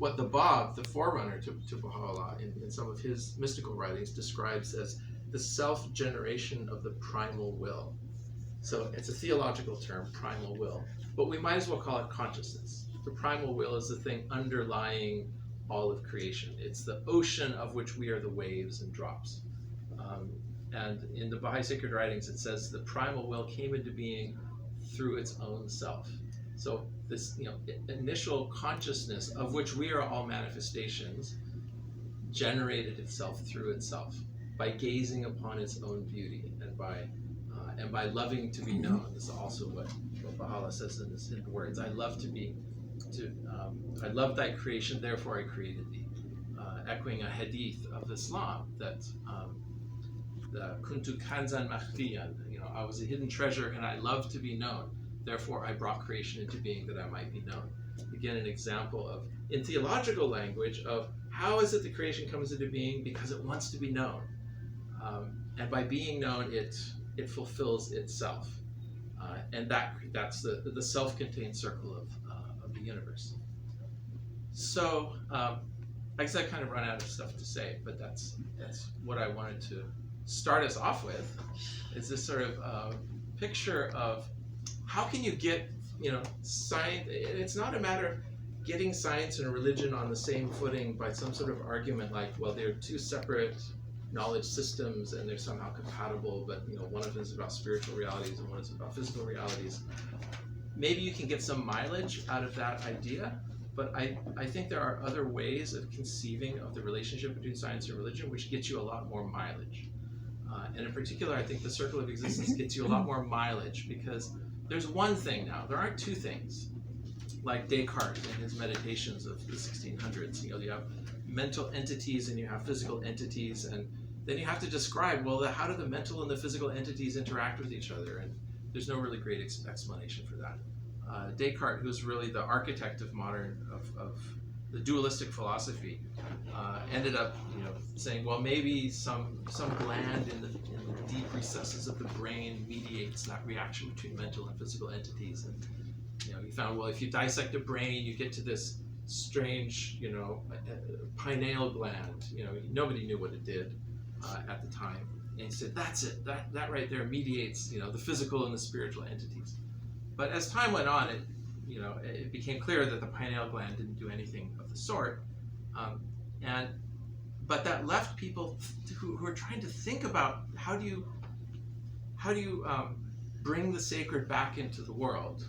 what the Bab, the forerunner to Baha'u'llah, in some of his mystical writings, describes as the self-generation of the primal will. So it's a theological term, primal will, but we might as well call it consciousness. The primal will is the thing underlying all of creation. It's the ocean of which we are the waves and drops. And in the Baha'i sacred writings, it says the primal will came into being through its own self. So this, initial consciousness of which we are all manifestations generated itself through itself by gazing upon its own beauty and by loving to be known. This is also what Baha'u'llah says in the words. I love I love thy creation, therefore I created thee. Echoing a hadith of Islam that the kuntu kanzan makhfiyan, I was a hidden treasure and I love to be known. Therefore, I brought creation into being that I might be known. Again, an example of, in theological language, of how is it the creation comes into being? Because it wants to be known. And by being known, it fulfills itself. And that's the self-contained circle of the universe. So, I guess I kind of run out of stuff to say, but that's what I wanted to start us off with, is this sort of picture of how can you get, science. It's not a matter of getting science and religion on the same footing by some sort of argument like, well, they're two separate knowledge systems and they're somehow compatible, but one of them is about spiritual realities and one is about physical realities. Maybe you can get some mileage out of that idea, but I think there are other ways of conceiving of the relationship between science and religion which gets you a lot more mileage. And in particular, I think the circle of existence gets you a lot more mileage because there's one thing now. There aren't two things. Like Descartes in his meditations of the 1600s, you have mental entities and you have physical entities, and then you have to describe, well, how do the mental and the physical entities interact with each other? And there's no really great explanation for that. Descartes, who's really the architect of the dualistic philosophy, ended up, saying, well, maybe some gland in the deep recesses of the brain mediates that reaction between mental and physical entities. And he found, well, if you dissect a brain, you get to this strange, pineal gland. Nobody knew what it did at the time. And he said, that's it. That right there mediates, the physical and the spiritual entities. But as time went on, it became clear that the pineal gland didn't do anything of the sort. But that left people who are trying to think about how do you bring the sacred back into the world.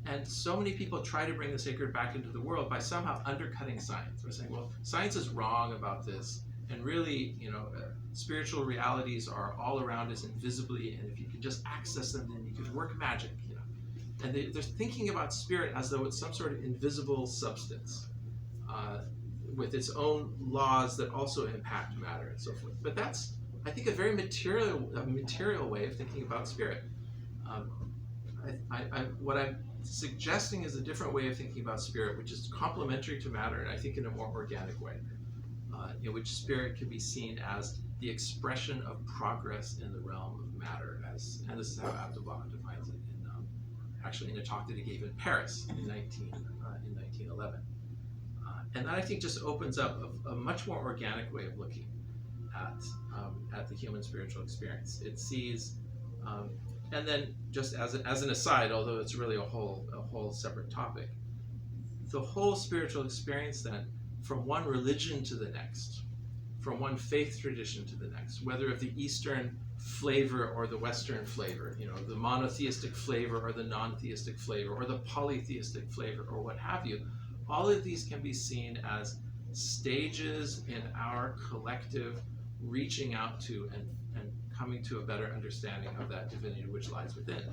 And so many people try to bring the sacred back into the world by somehow undercutting science. They're saying, well, science is wrong about this, and really, spiritual realities are all around us invisibly, and if you can just access them, then you can work magic. And they're thinking about spirit as though it's some sort of invisible substance with its own laws that also impact matter and so forth. But that's, I think, a very material way of thinking about spirit. What I'm suggesting is a different way of thinking about spirit, which is complementary to matter, and I think in a more organic way, in which spirit can be seen as the expression of progress in the realm of matter, and this is how Abdu'l-Baha defines it, actually in a talk that he gave in Paris in 1911. And that, I think, just opens up a much more organic way of looking at the human spiritual experience. It sees, and then just as an aside, although it's really a whole separate topic, the whole spiritual experience then, from one religion to the next, from one faith tradition to the next, whether of the Eastern flavor or the Western flavor, the monotheistic flavor or the non-theistic flavor or the polytheistic flavor or what have you, all of these can be seen as stages in our collective reaching out to and coming to a better understanding of that divinity which lies within.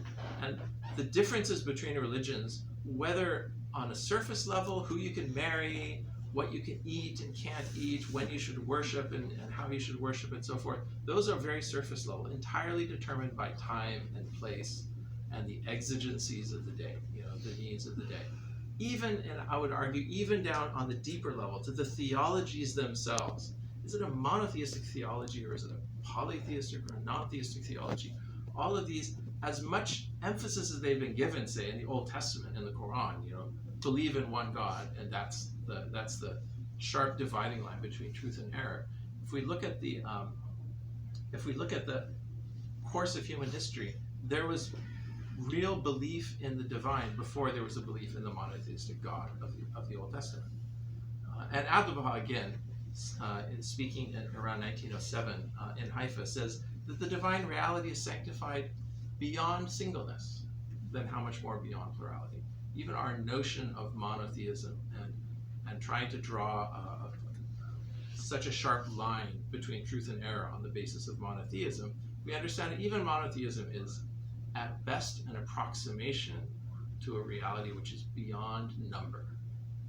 And the differences between religions, whether on a surface level, who you can marry, what you can eat and can't eat, when you should worship and how you should worship and so forth, those are very surface level, entirely determined by time and place and the exigencies of the day, the needs of the day. Even, and I would argue, even down on the deeper level, to the theologies themselves. Is it a monotheistic theology or is it a polytheistic or a non-theistic theology? All of these, as much emphasis as they've been given, say, in the Old Testament, in the Quran, believe in one God, and that's the sharp dividing line between truth and error. If we look at the course of human history, there was real belief in the divine before there was a belief in the monotheistic God of the Old Testament. And Abdu'l-Baha, again, in speaking around 1907 in Haifa, says that the divine reality is sanctified beyond singleness, then how much more beyond plurality? Even our notion of monotheism and trying to draw such a sharp line between truth and error on the basis of monotheism, we understand that even monotheism is at best an approximation to a reality which is beyond number,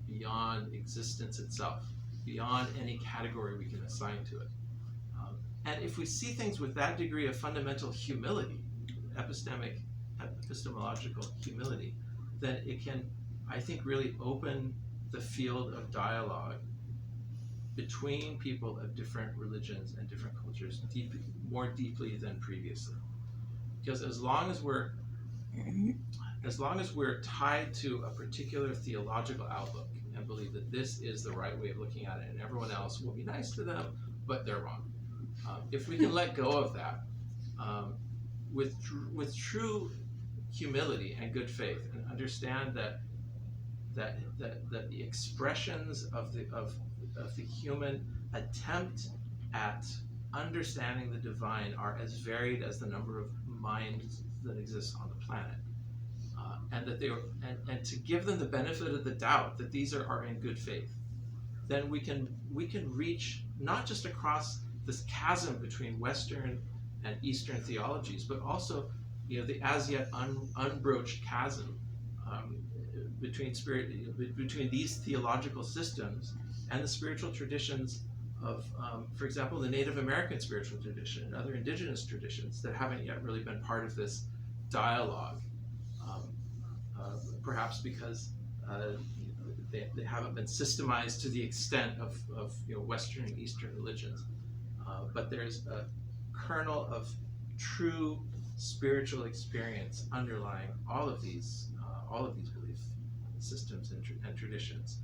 beyond existence itself, beyond any category we can assign to it. And if we see things with that degree of fundamental humility, epistemological humility, then it can, I think, really open the field of dialogue between people of different religions and different cultures more deeply than previously. Because as long as we're tied to a particular theological outlook and believe that this is the right way of looking at it, and everyone else will be nice to them, but they're wrong. If we can let go of that with true humility and good faith, and understand that the expressions of the human attempt at understanding the divine are as varied as the number of minds that exist on the planet, and that and to give them the benefit of the doubt that these are in good faith, then we can reach not just across this chasm between Western and Eastern theologies, but also, the as yet unbroached chasm between these theological systems and the spiritual traditions of, for example, the Native American spiritual tradition and other indigenous traditions that haven't yet really been part of this dialogue, perhaps because they haven't been systemized to the extent of Western and Eastern religions. But there's a kernel of true spiritual experience underlying all of these belief systems and traditions,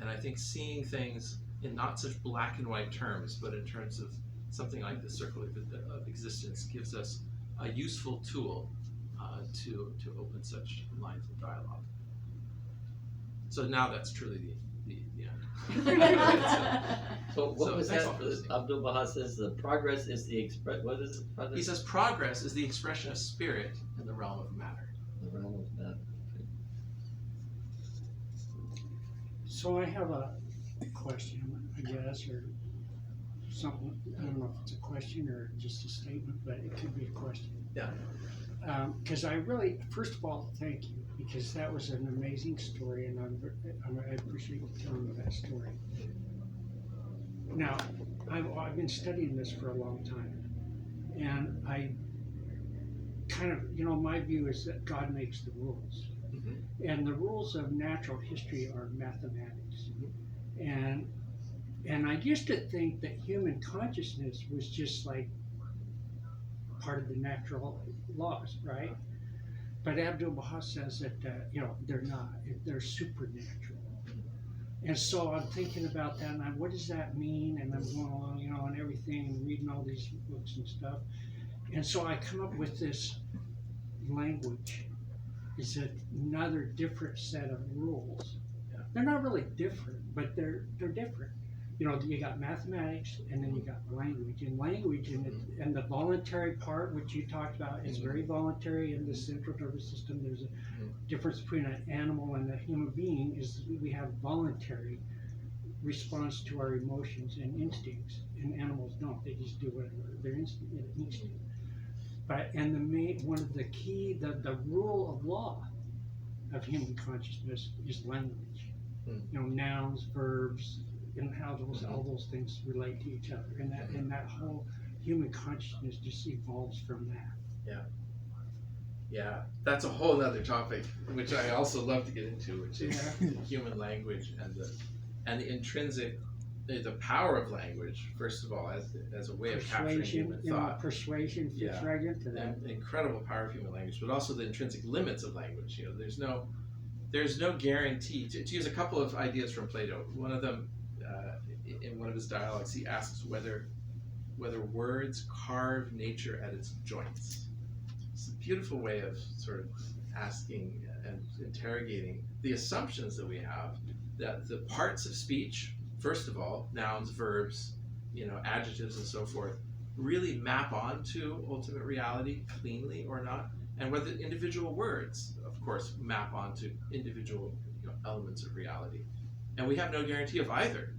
and I think seeing things in not such black and white terms, but in terms of something like the circle of existence, gives us a useful tool to open such lines of dialogue. So now that's truly the end. So what was that? Abdu'l-Baha says the progress is the what is it? He says progress is the expression of spirit in the realm of matter. The realm of matter. So I have a question, I guess, or something. I don't know if it's a question or just a statement, but it could be a question. Yeah. Because I really, first of all, thank you, because that was an amazing story, and I appreciate you telling me that story. Now, I've been studying this for a long time, and I kind of, my view is that God makes the rules. Mm-hmm. And the rules of natural history are mathematics. Mm-hmm. And I used to think that human consciousness was just like part of the natural laws, right? But Abdu'l-Baha says that, they're not. They're supernatural. And so I'm thinking about that, and what does that mean? And I'm going along, and everything, and reading all these books and stuff. And so I come up with this language. Is another different set of rules. Yeah. They're not really different, but they're different. You got mathematics, and then you got language. And language and the voluntary part, which you talked about, is very voluntary in the central nervous system. There's a difference between an animal and a human being is we have voluntary response to our emotions and instincts, and animals don't. They just do whatever their instinct needs to. But one of the key, the rule of law of human consciousness is language. Nouns, verbs, and how all those things relate to each other, and that whole human consciousness just evolves from that. Yeah, that's a whole other topic, which I also love to get into, which is human language and the intrinsic the power of language, first of all, as a way of capturing human thought. Persuasion fits right into that. And incredible power of human language, but also the intrinsic limits of language. There's no guarantee. To use a couple of ideas from Plato, one of them, in one of his dialogues, he asks whether words carve nature at its joints. It's a beautiful way of sort of asking and interrogating the assumptions that we have that the parts of speech, first of all, nouns, verbs, adjectives and so forth, really map onto ultimate reality cleanly or not, and whether individual words, of course, map onto individual elements of reality. And we have no guarantee of either.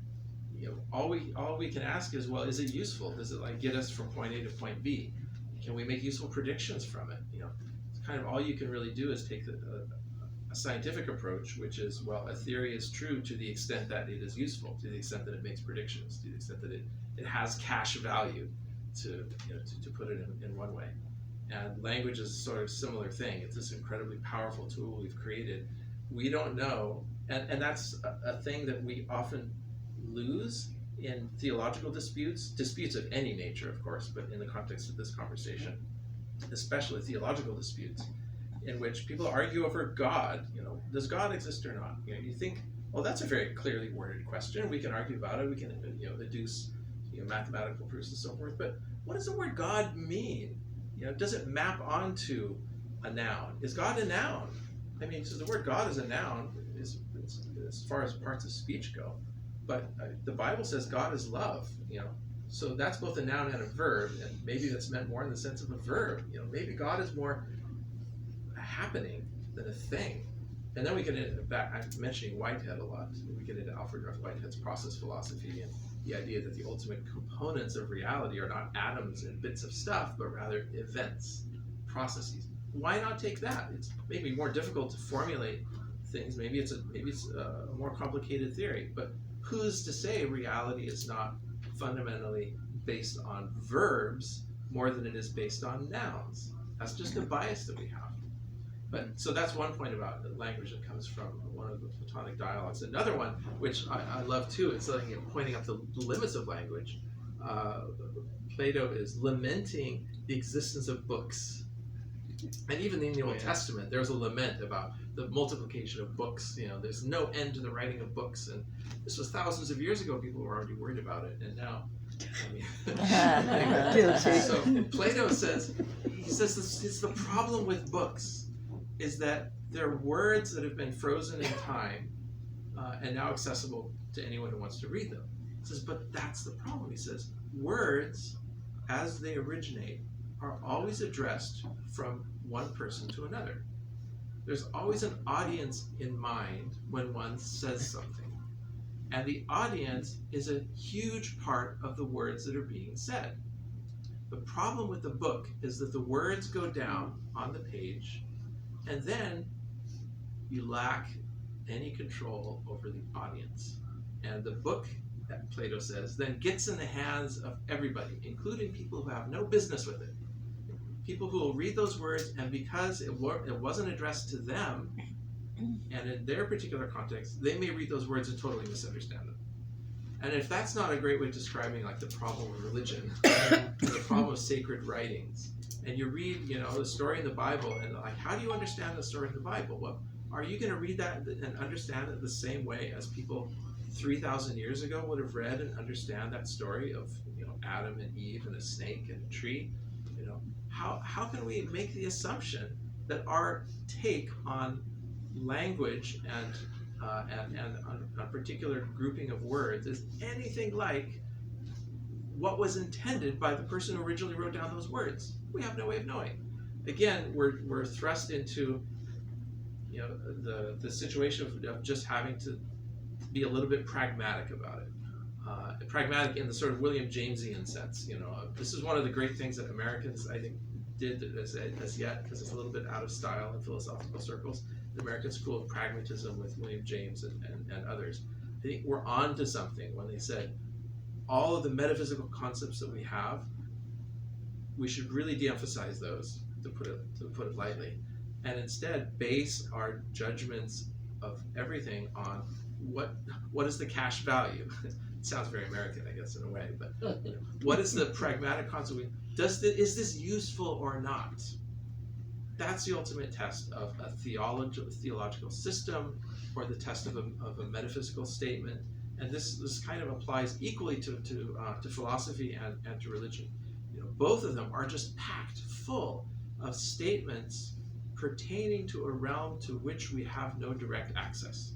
All we can ask is, well, is it useful? Does it get us from point A to point B? Can we make useful predictions from it? It's kind of all you can really do is take a scientific approach, which is, well, a theory is true to the extent that it is useful, to the extent that it makes predictions, to the extent that it has cash value, to put it in one way. And language is sort of a similar thing. It's this incredibly powerful tool we've created. We don't know, and that's a thing that we often lose in theological disputes of any nature, of course, but in the context of this conversation, especially theological disputes, in which people argue over God. Does God exist or not? You think, well, that's a very clearly worded question. We can argue about it. We can, adduce, mathematical proofs and so forth. But what does the word God mean? Does it map onto a noun? Is God a noun? I mean, so the word God is a noun as far as parts of speech go. But the Bible says God is love. So that's both a noun and a verb, and maybe that's meant more in the sense of a verb. Maybe God is more a happening than a thing. And then we get into I'm mentioning Whitehead a lot. We get into Alfred North Whitehead's process philosophy and the idea that the ultimate components of reality are not atoms and bits of stuff, but rather events, processes. Why not take that? It's maybe more difficult to formulate things. Maybe it's a more complicated theory, but who's to say reality is not fundamentally based on verbs more than it is based on nouns? That's just a bias that we have. But so that's one point about the language that comes from one of the Platonic dialogues. Another one, which I love too, is pointing up the limits of language. Plato is lamenting the existence of books. And even in the Old Testament, there's a lament about the multiplication of books. There's no end to the writing of books. And this was thousands of years ago. People were already worried about it. And now, anyway. So Plato says, this is the problem with books, is that they're words that have been frozen in time and now accessible to anyone who wants to read them. He says, but that's the problem. He says, words, as they originate, are always addressed from one person to another. There's always an audience in mind when one says something. And the audience is a huge part of the words that are being said. The problem with the book is that the words go down on the page, and then you lack any control over the audience. And the book, that Plato says, then gets in the hands of everybody, including people who have no business with it. People who will read those words, and because it wasn't addressed to them, and in their particular context, they may read those words and totally misunderstand them. And if that's not a great way of describing the problem of religion, the problem of sacred writings, and you read, the story in the Bible, and how do you understand the story in the Bible? Well, are you going to read that and understand it the same way as people 3,000 years ago would have read and understand that story of Adam and Eve and a snake and a tree? How can we make the assumption that our take on language and a particular grouping of words is anything like what was intended by the person who originally wrote down those words? We have no way of knowing. Again, we're thrust into the situation of just having to be a little bit pragmatic about it. Pragmatic in the sort of William Jamesian sense. This is one of the great things that Americans, I think, did as yet, because it's a little bit out of style in philosophical circles. The American School of Pragmatism with William James and others. I think we're on to something when they said all of the metaphysical concepts that we have, we should really de-emphasize those, to put it lightly, and instead base our judgments of everything on what is the cash value. sounds very American, I guess, in a way, but what is the pragmatic consequence? Is this useful or not? That's the ultimate test of a theological system, or the test of a metaphysical statement. And this kind of applies equally to philosophy and to religion. Both of them are just packed full of statements pertaining to a realm to which we have no direct access,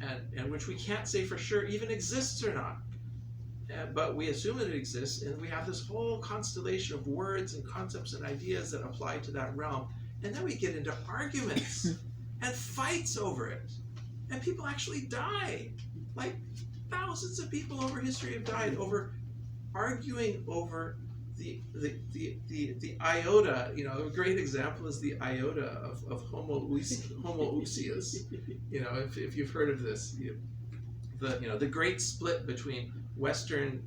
and which we can't say for sure even exists or not. But we assume that it exists, and we have this whole constellation of words and concepts and ideas that apply to that realm. And then we get into arguments and fights over it. And people actually die. Like, thousands of people over history have died over arguing over the iota. A great example is the iota of homoousios. If you've heard of this, the great split between Western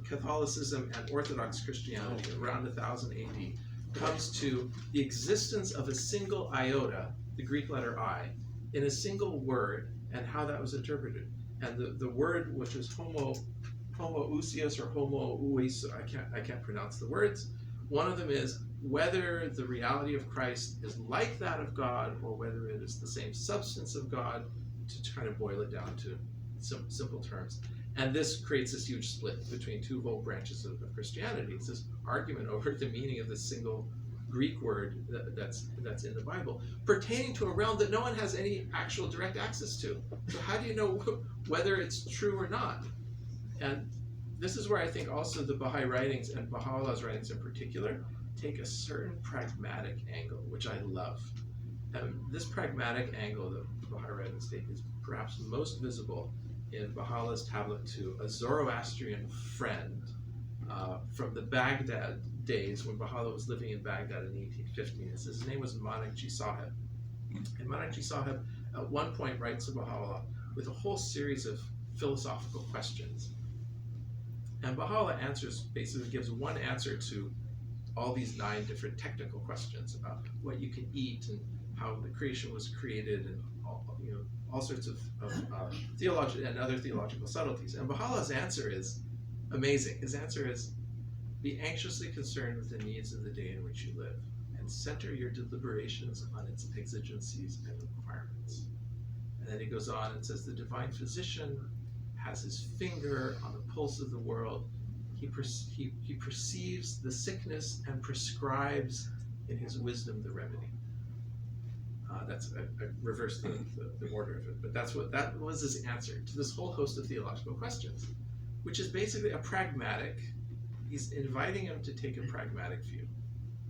Catholicism and Orthodox Christianity around 1000 AD comes to the existence of a single iota, the Greek letter I, in a single word, and how that was interpreted. And the word, which is homoousios or homoouis, I can't pronounce the words. One of them is whether the reality of Christ is like that of God, or whether it is the same substance of God, to kind of boil it down to some simple terms. And this creates this huge split between two whole branches of Christianity. It's this argument over the meaning of this single Greek word that's in the Bible, pertaining to a realm that no one has any actual direct access to. So how do you know whether it's true or not? And this is where I think also the Baha'i writings, and Baha'u'llah's writings in particular, take a certain pragmatic angle, which I love. And this pragmatic angle that the Baha'i writings take is perhaps most visible in Baha'u'llah's tablet to a Zoroastrian friend from the Baghdad days, when Baha'u'llah was living in Baghdad in the 1850s. His name was Manak Ji Sahib. And Manak Ji Sahib at one point writes to Baha'u'llah with a whole series of philosophical questions. And Baha'u'llah basically gives one answer to all these 9 different technical questions about what you can eat and how the creation was created, and all sorts of theology and other theological subtleties. And Baha'u'llah's answer is amazing. His answer is, be anxiously concerned with the needs of the day in which you live, and center your deliberations on its exigencies and requirements. And then he goes on and says, the divine physician has his finger on the pulse of the world. He perceives the sickness and prescribes in his wisdom the remedy. That's I reversed the order of it, but that was his answer to this whole host of theological questions, which is basically a pragmatic. He's inviting him to take a pragmatic view,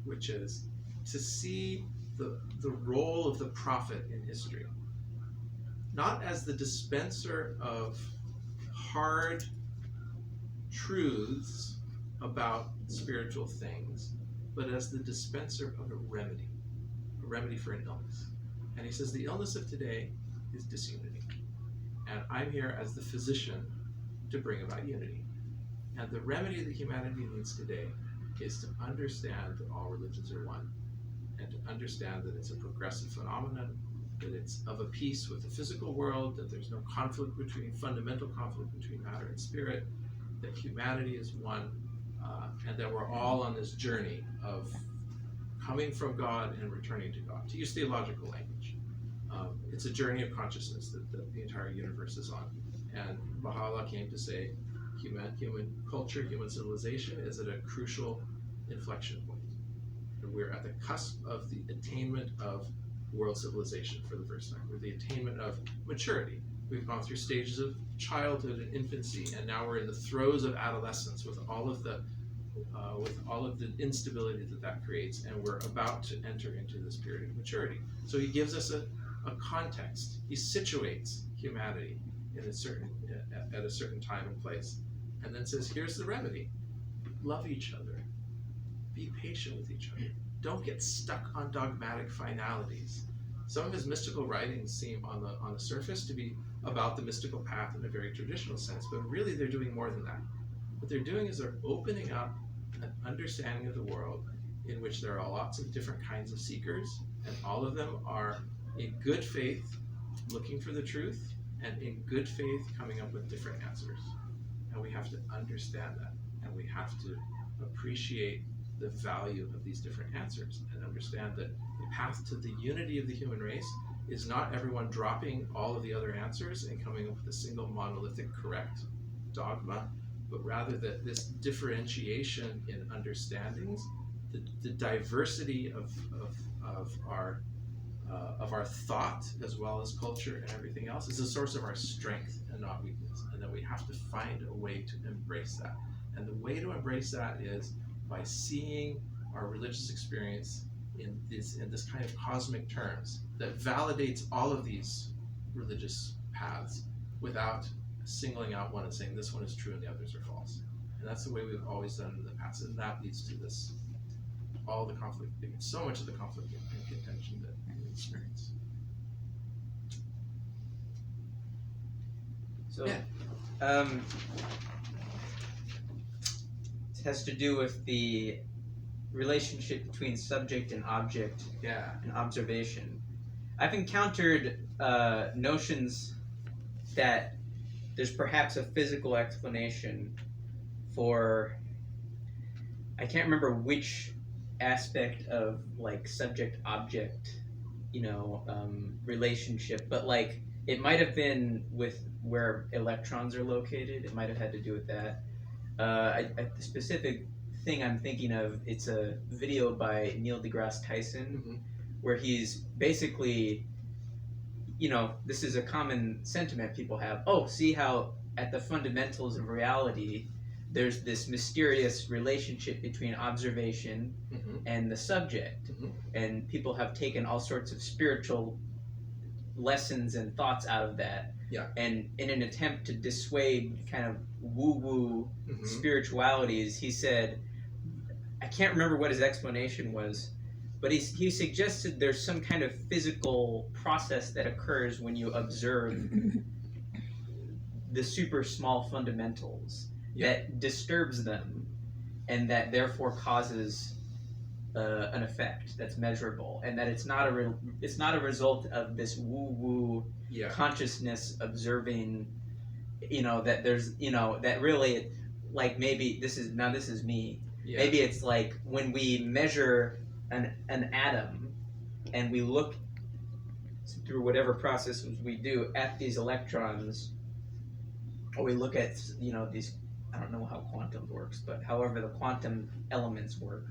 which is to see the role of the prophet in history, not as the dispenser of hard truths about spiritual things, but as the dispenser of a remedy for an illness. And he says the illness of today is disunity. And I'm here as the physician to bring about unity. And the remedy that humanity needs today is to understand that all religions are one, and to understand that it's a progressive phenomenon, that it's of a piece with the physical world, that there's no fundamental conflict between matter and spirit, that humanity is one, and that we're all on this journey of coming from God and returning to God. To use theological language, it's a journey of consciousness that the entire universe is on. And Baha'u'llah came to say, human culture, human civilization is at a crucial inflection point. And we're at the cusp of the attainment of world civilization for the first time. We're the attainment of maturity. We've gone through stages of childhood and infancy, and now we're in the throes of adolescence with all of the instability that creates, and we're about to enter into this period of maturity. So he gives us a context. He situates humanity at a certain time and place, and then says, here's the remedy. Love each other. Be patient with each other. Don't get stuck on dogmatic finalities. Some of his mystical writings seem on the surface to be about the mystical path in a very traditional sense, but really they're doing more than that. What they're doing is they're opening up an understanding of the world in which there are lots of different kinds of seekers, and all of them are in good faith looking for the truth, and in good faith coming up with different answers. and we have to understand that, and we have to appreciate the value of these different answers and understand that the path to the unity of the human race is not everyone dropping all of the other answers and coming up with a single monolithic correct dogma, but rather that this differentiation in understandings, the diversity of our thought as well as culture and everything else is a source of our strength and not weakness, and that we have to find a way to embrace that. And the way to embrace that is by seeing our religious experience in this kind of cosmic terms that validates all of these religious paths without singling out one and saying this one is true and the others are false. And that's the way we've always done in the past, and that leads to this, all the conflict, so much of the conflict and contention that we experience. So, it has to do with the relationship between subject and object and observation. I've encountered notions that there's perhaps a physical explanation for, I can't remember which aspect of like subject-object, relationship, but like it might have been with where electrons are located. It might have had to do with that. The specific thing I'm thinking of, it's a video by Neil deGrasse Tyson, where he's basically, this is a common sentiment people have. Oh, see how at the fundamentals of reality, there's this mysterious relationship between observation and the subject. And people have taken all sorts of spiritual lessons and thoughts out of that. Yeah. And in an attempt to dissuade kind of woo-woo spiritualities, he said, I can't remember what his explanation was, but he suggested there's some kind of physical process that occurs when you observe the super small fundamentals that disturbs them, and that therefore causes an effect that's measurable, and that it's not a result of this woo-woo consciousness observing, that there's, that really, like, maybe this is me. Yeah. Maybe it's like when we measure an atom and we look through whatever processes we do at these electrons, or we look at, these, I don't know how quantum works, but however the quantum elements work,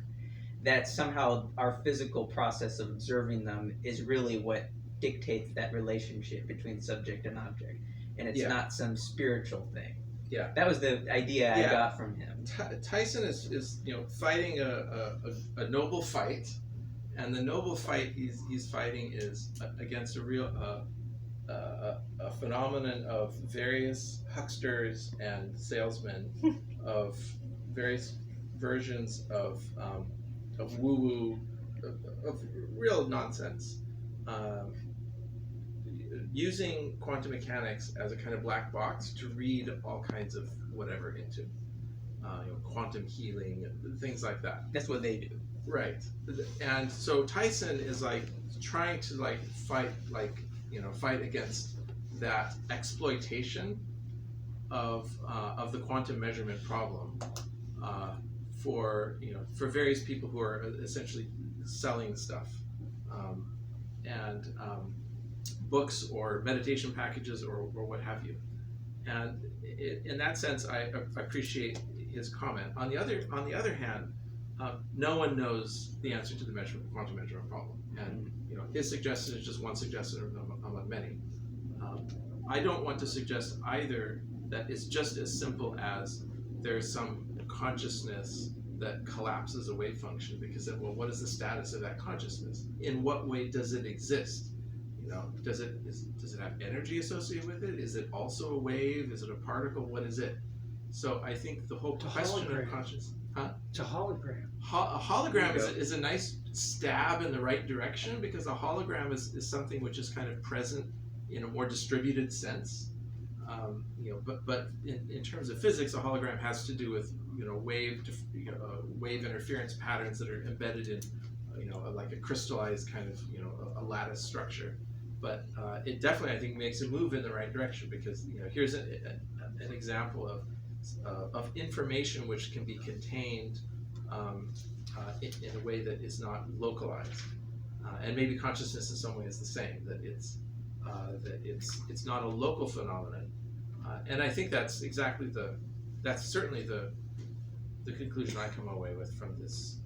that somehow our physical process of observing them is really what dictates that relationship between subject and object, and it's not some spiritual thing. Yeah, that was the idea I got from him. Tyson is fighting a noble fight, and the noble fight he's fighting is against a real a phenomenon of various hucksters and salesmen of various versions of woo-woo, of real nonsense, using quantum mechanics as a kind of black box to read all kinds of whatever into, quantum healing, things like that. That's what they do. Right. And so Tyson is like trying to fight against that exploitation of the quantum measurement problem for various people who are essentially selling stuff, and books or meditation packages or what have you. And in that sense, I appreciate his comment. On the other hand, no one knows the answer to the quantum measurement problem, and his suggestion is just one suggestion among many. I don't want to suggest either that it's just as simple as there's some consciousness that collapses a wave function, because then, well, what is the status of that consciousness? In what way does it exist? Does it have energy associated with it? Is it also a wave? Is it a particle? What is it? So I think the whole question of consciousness. It's a hologram. A hologram is a nice stab in the right direction, because a hologram is something which is kind of present in a more distributed sense. But in terms of physics, a hologram has to do with wave interference patterns that are embedded in like a crystallized kind of a lattice structure. But it definitely, I think, makes a move in the right direction, because here's an example of of information which can be contained in a way that is not localized. And maybe consciousness in some way is the same, that it's not a local phenomenon. And I think that's certainly the conclusion I come away with from this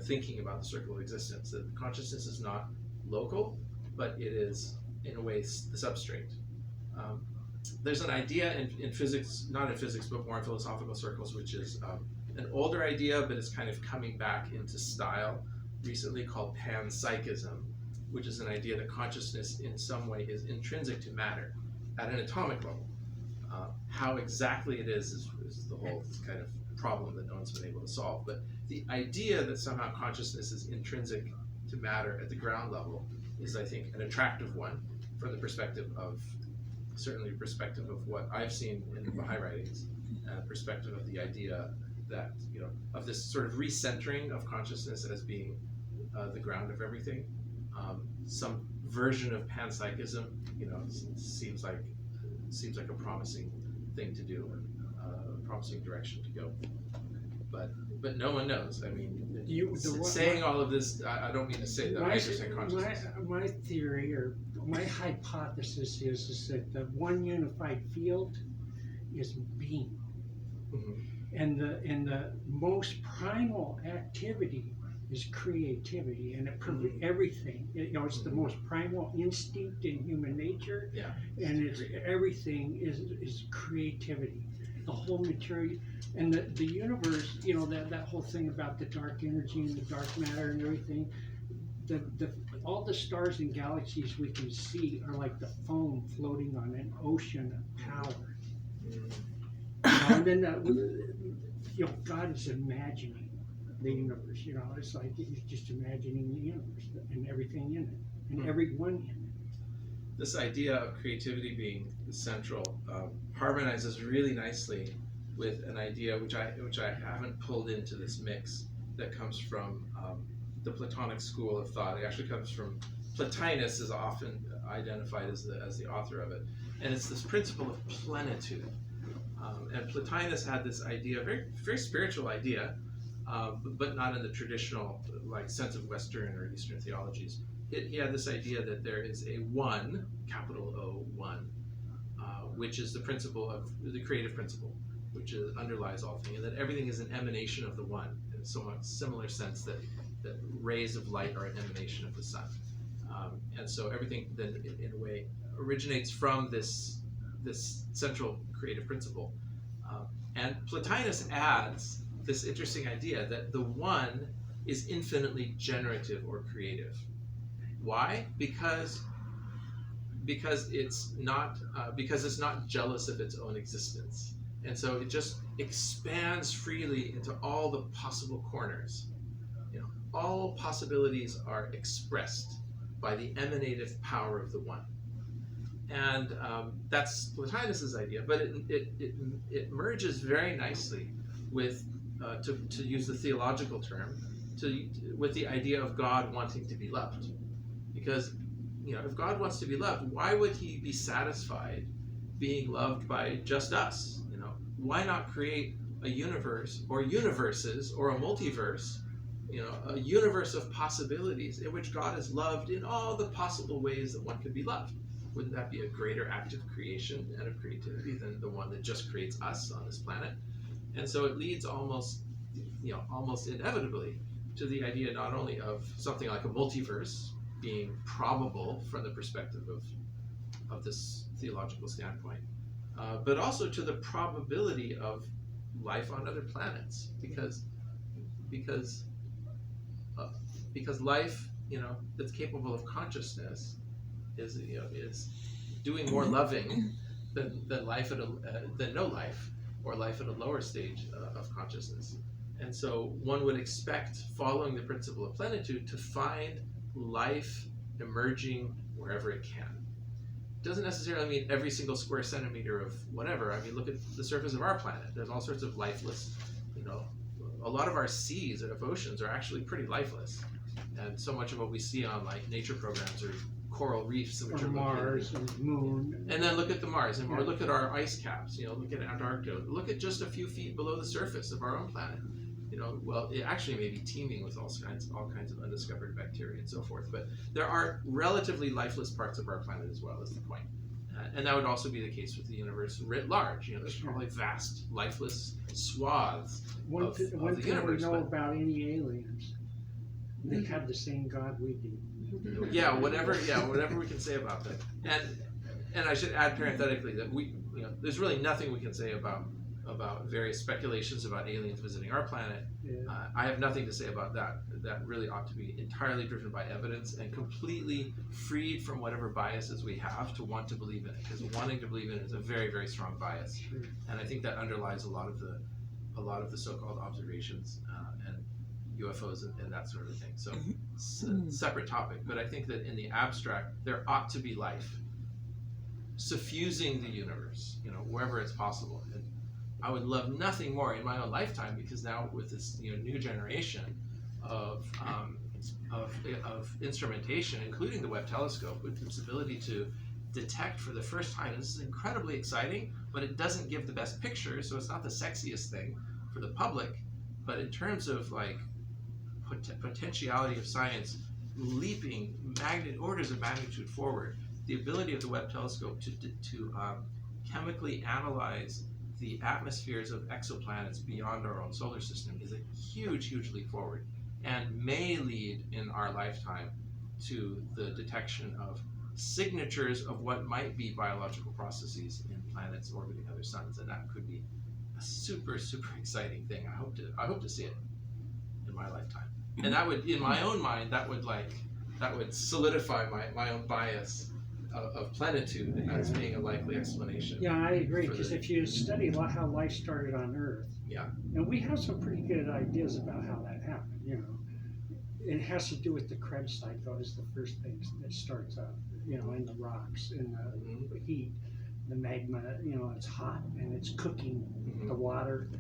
thinking about the circle of existence, that consciousness is not local, but it is in a way the substrate. There's an idea in physics, not in physics, but more in philosophical circles, which is an older idea, but it's kind of coming back into style recently, called panpsychism, which is an idea that consciousness in some way is intrinsic to matter at an atomic level. How exactly it is the whole kind of problem that no one's been able to solve. But the idea that somehow consciousness is intrinsic to matter at the ground level is, I think, an attractive one from the perspective of, certainly perspective of what I've seen in the Baha'i writings, perspective of the idea that, of this sort of recentering of consciousness as being the ground of everything. Some version of panpsychism, seems like a promising thing to do, a promising direction to go. But no one knows. I mean, saying all of this, I don't mean to say that I understand consciousness. My theory, or my hypothesis is that the one unified field is being. Mm-hmm. And the most primal activity is creativity, and everything. It's the most primal instinct in human nature. Yeah. And everything is creativity. The whole material and the universe. That whole thing about the dark energy and the dark matter and everything. All the stars and galaxies we can see are like the foam floating on an ocean of power. And then God is imagining the universe. It's like he's just imagining the universe and everything in it, and everyone in it. This idea of creativity being central harmonizes really nicely with an idea which I haven't pulled into this mix, that comes from the Platonic school of thought. It actually comes from Plotinus, is often identified as the author of it, and it's this principle of plenitude. And Plotinus had this idea, very very spiritual idea, but not in the traditional sense of Western or Eastern theologies. He had this idea that there is a one, capital O, one, which is the principle of the creative principle, which underlies all things, and that everything is an emanation of the one, in a somewhat similar sense that rays of light are an emanation of the sun. And so everything then, in a way, originates from this central creative principle. And Plotinus adds this interesting idea that the one is infinitely generative or creative. Why? Because it's not jealous of its own existence, and so it just expands freely into all the possible corners. All possibilities are expressed by the emanative power of the one. And that's Plotinus's idea, but it merges very nicely with, to use the theological term, with the idea of God wanting to be loved. Because, if God wants to be loved, why would he be satisfied being loved by just us? Why not create a universe or universes or a multiverse, a universe of possibilities in which God is loved in all the possible ways that one could be loved? Wouldn't that be a greater act of creation and of creativity than the one that just creates us on this planet? And so it leads almost inevitably to the idea not only of something like a multiverse being probable from the perspective of this theological standpoint, but also to the probability of life on other planets, because life, that's capable of consciousness is doing more loving than life than no life, or life at a lower stage of consciousness. And so one would expect, following the principle of plenitude, to find life emerging wherever it can. It doesn't necessarily mean every single square centimeter of whatever. I mean, look at the surface of our planet. There's all sorts of lifeless, a lot of our seas and oceans are actually pretty lifeless. And so much of what we see on nature programs or coral reefs which Or are Mars located. and Moon. And then look at the Mars, and or Yeah. look at our ice caps. Look at Antarctica. Look at just a few feet below the surface of our own planet. Well, it actually may be teeming with all kinds of undiscovered bacteria and so forth. But there are relatively lifeless parts of our planet as well. Is the point. And that would also be the case with the universe writ large. There's probably vast, lifeless swaths One of thing the we universe. know But about any aliens, they have the same God we do. yeah, whatever we can say about that. And I should add parenthetically that there's really nothing we can say about various speculations about aliens visiting our planet. Yeah. I have nothing to say about that. That really ought to be entirely driven by evidence and completely freed from whatever biases we have to want to believe in it. Because wanting to believe in it is a very, very strong bias, Sure. and I think that underlies a lot of the so-called observations and UFOs and that sort of thing. So it's a separate topic, but I think that in the abstract there ought to be life suffusing the universe, wherever it's possible. And I would love nothing more in my own lifetime, because now with this new generation of instrumentation, including the Webb telescope, with its ability to detect for the first time, this is incredibly exciting, but it doesn't give the best picture, so it's not the sexiest thing for the public. But in terms of potentiality of science leaping orders of magnitude forward, the ability of the Webb telescope to chemically analyze the atmospheres of exoplanets beyond our own solar system is a huge leap forward, and may lead in our lifetime to the detection of signatures of what might be biological processes in planets orbiting other suns, and that could be a super exciting thing. I hope to see it in my lifetime, and that would, in my own mind, that would solidify my own bias of plenitude as being a likely explanation. Yeah, I agree, because if you study how life started on Earth, yeah, and we have some pretty good ideas about how that happened, It has to do with the Krebs cycle is the first thing that starts up, in the rocks, in the heat, the magma, it's hot and it's cooking the water,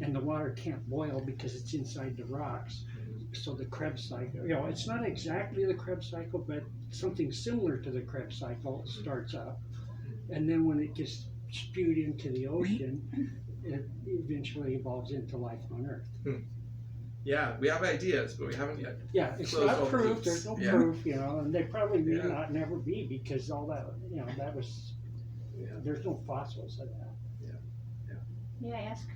and the water can't boil because it's inside the rocks. So the Krebs cycle, it's not exactly the Krebs cycle, but something similar to the Krebs cycle starts up. And then when it gets spewed into the ocean, it eventually evolves into life on Earth. Yeah, we have ideas, but we haven't yet. Yeah, it's Close all not the proof, loops. there's no Yeah. proof, and they probably may not never be, because all that, that was, there's no fossils of that. May I ask,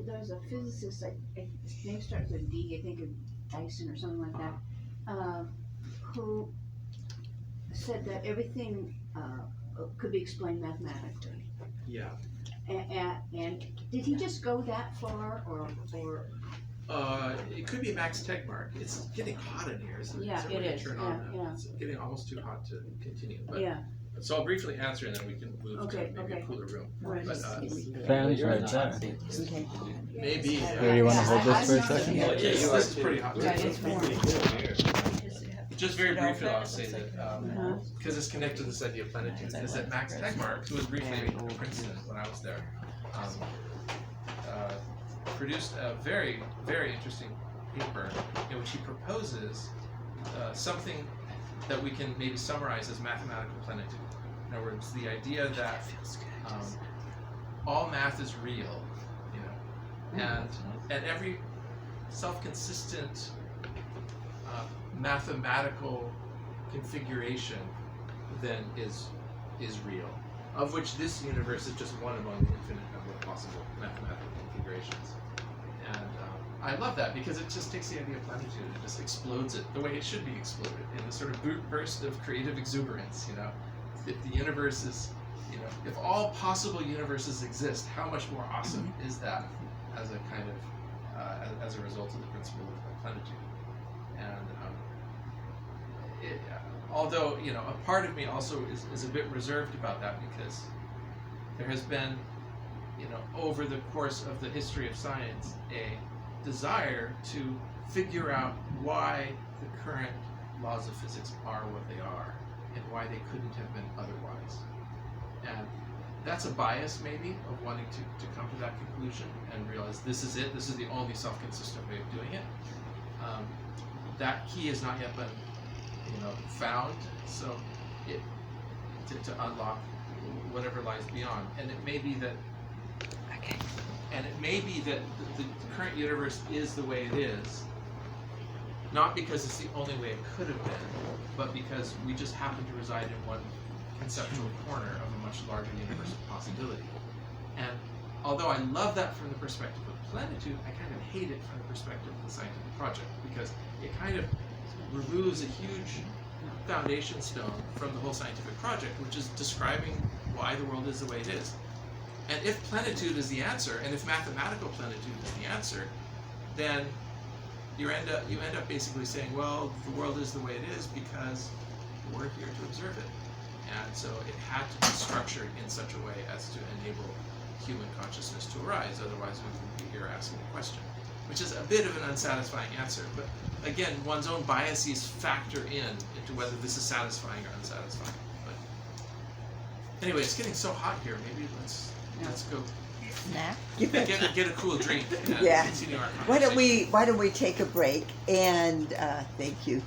there's a physicist, his name starts with D, I think of Dyson or something like that, who said that everything could be explained mathematically. Yeah. And did he just go that far, or? It could be Max Tegmark. It's getting hot in here. So Yeah, so it we is. Turn on Yeah. It's getting almost too hot to continue. But, Yeah, So I'll briefly answer, and then we can move Okay, to maybe okay. a cooler room. Right. But, Fans You're in right the hot there. seat. okay. maybe. Here, you wanna hold this for a second? Yeah, you This are is too. pretty hot. Yeah, it's warm. Just very briefly, I'll say that because it's connected to this idea of plenitude, is that Max Tegmark, who was briefly at Princeton when I was there, produced a very interesting paper in which he proposes something that we can maybe summarize as mathematical plenitude. In other words, the idea that all math is real, and every self-consistent mathematical configuration then is real, of which this universe is just one among the infinite number of possible mathematical configurations. And I love that, because it just takes the idea of plenitude and just explodes it the way it should be exploded, in a sort of burst of creative exuberance. If the universe is, if all possible universes exist, how much more awesome is that as a kind of as a result of the principle of plenitude? And although a part of me also is a bit reserved about that, because there has been over the course of the history of science a desire to figure out why the current laws of physics are what they are, and why they couldn't have been otherwise. And that's a bias, maybe, of wanting to come to that conclusion and realize this is it, this is the only self-consistent way of doing it. That key has not yet been found, so it to unlock whatever lies beyond. And it may be that the current universe is the way it is, not because it's the only way it could have been, but because we just happen to reside in one conceptual corner of a much larger universe of possibility. And although I love that from the perspective of plenitude, I kind of hate it from the perspective of the scientific project, because it kind of removes a huge foundation stone from the whole scientific project, which is describing why the world is the way it is. And if plenitude is the answer, and if mathematical plenitude is the answer, then you end up basically saying, well, the world is the way it is because we're here to observe it. And so it had to be structured in such a way as to enable human consciousness to arise, otherwise we wouldn't be here asking the question. Which is a bit of an unsatisfying answer, but again, one's own biases factor into whether this is satisfying or unsatisfying. But anyway, it's getting so hot here, maybe let's go get a cool drink and Yeah. continue our conversation. Why don't we take a break and thank you.